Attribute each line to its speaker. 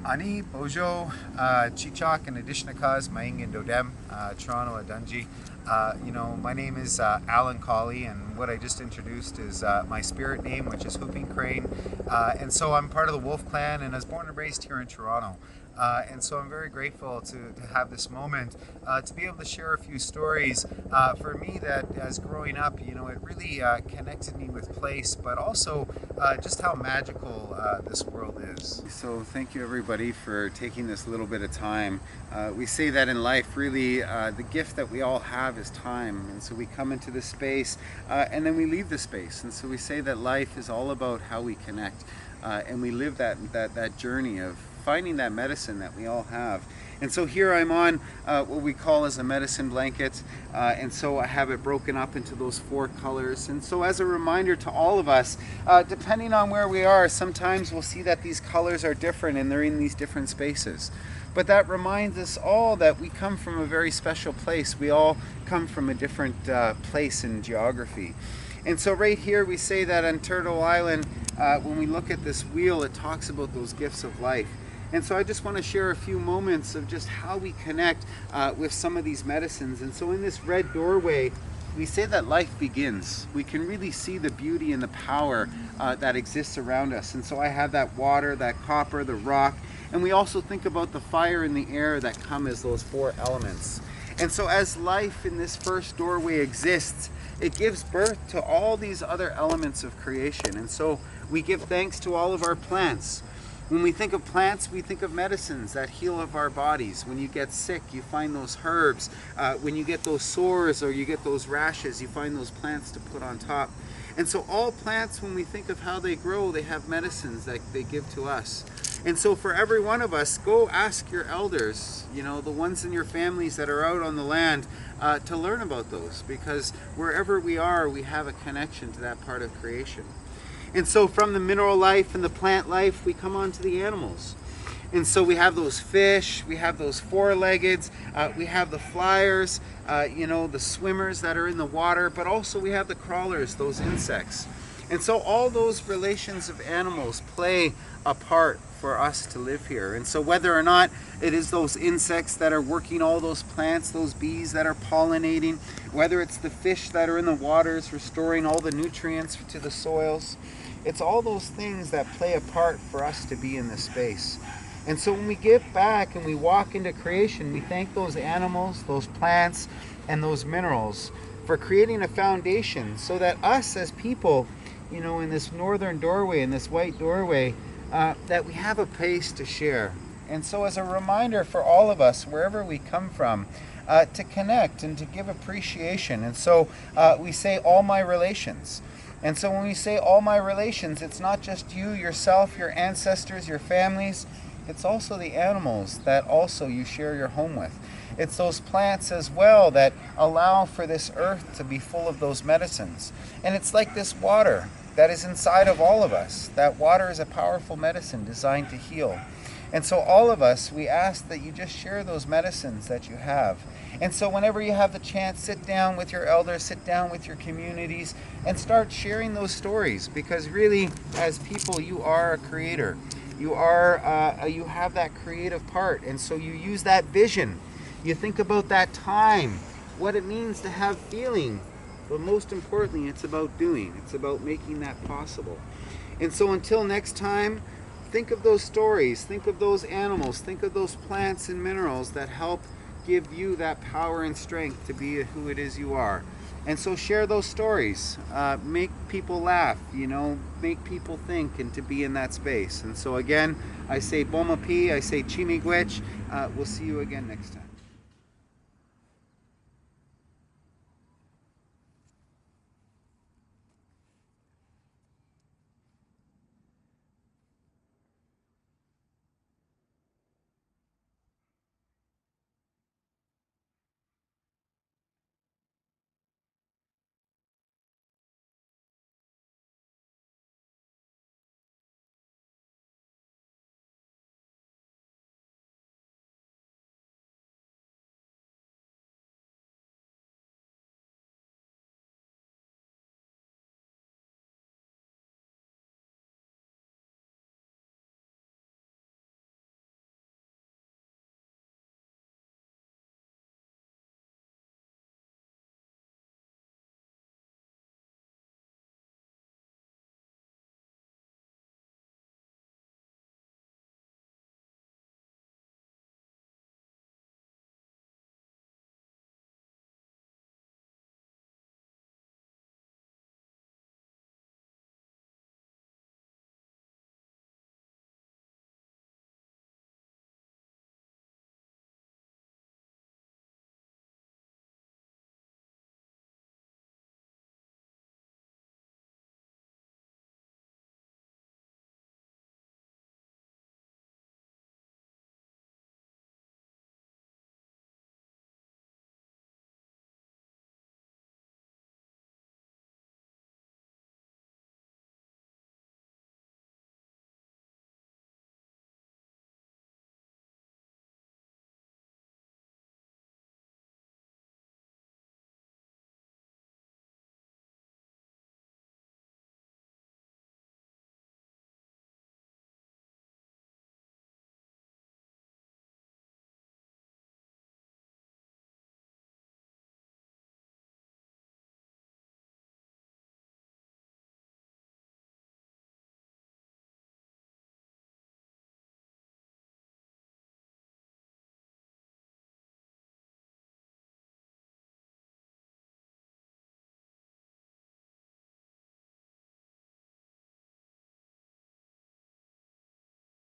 Speaker 1: Ani, Bojo, Chichak, and Adishnakaz, Maingin Dodem, Toronto Adunji. My name is Alan Colley, and what I just introduced is my spirit name, which is Whooping Crane. And so I'm part of the Wolf Clan, and I was born and raised here in Toronto. And so I'm very grateful to have this moment to be able to share a few stories for me that as growing up, it really connected me with place, but also just how magical this world is. So thank you everybody for taking this little bit of time. We say that in life, really, the gift that we all have is time. And so we come into this space and then we leave the space. And so we say that life is all about how we connect. And we live that journey of finding that medicine that we all have. And so here I'm on what we call as a medicine blanket, and so I have it broken up into those 4 colors. And so as a reminder to all of us, depending on where we are, sometimes we'll see that these colors are different and they're in these different spaces. But that reminds us all that we come from a very special place. We all come from a different place in geography. And so right here we say that on Turtle Island, when we look at this wheel, it talks about those gifts of life. And so I just want to share a few moments of just how we connect with some of these medicines. And so in this red doorway, we say that life begins. We can really see the beauty and the power that exists around us. And so I have that water, that copper, the rock, and we also think about the fire and the air that come as those 4 elements. And so as life in this first doorway exists, it gives birth to all these other elements of creation. And so we give thanks to all of our plants. When we think of plants, we think of medicines that heal of our bodies. When you get sick, you find those herbs. When you get those sores or you get those rashes, you find those plants to put on top. And so all plants, when we think of how they grow, they have medicines that they give to us. And so for every one of us, go ask your elders, the ones in your families that are out on the land, to learn about those, because wherever we are, we have a connection to that part of creation. And so from the mineral life and the plant life, we come on to the animals. And so we have those fish, we have those 4-leggeds, we have the flyers, the swimmers that are in the water, but also we have the crawlers, those insects. And so all those relations of animals play a part for us to live here. And so whether or not it is those insects that are working all those plants, those bees that are pollinating, whether it's the fish that are in the waters restoring all the nutrients to the soils, it's all those things that play a part for us to be in this space. And so when we give back and we walk into creation, we thank those animals, those plants, and those minerals for creating a foundation so that us as people, in this northern doorway, in this white doorway, that we have a place to share. And so as a reminder for all of us, wherever we come from, to connect and to give appreciation. And so we say all my relations. And so when we say all my relations, it's not just you, yourself, your ancestors, your families. It's also the animals that also you share your home with. It's those plants as well that allow for this earth to be full of those medicines. And it's like this water that is inside of all of us. That water is a powerful medicine designed to heal. And so all of us, we ask that you just share those medicines that you have. And so whenever you have the chance, sit down with your elders, sit down with your communities, and start sharing those stories. Because really, as people, you are a creator. You have that creative part. And so you use that vision. You think about that time, what it means to have feeling. But most importantly, it's about doing. It's about making that possible. And so until next time, think of those stories, think of those animals, think of those plants and minerals that help give you that power and strength to be who it is you are. And so share those stories, make people laugh, make people think, and to be in that space. And so again, I say Bomapi, I say Chimigwech. We'll see you again next time.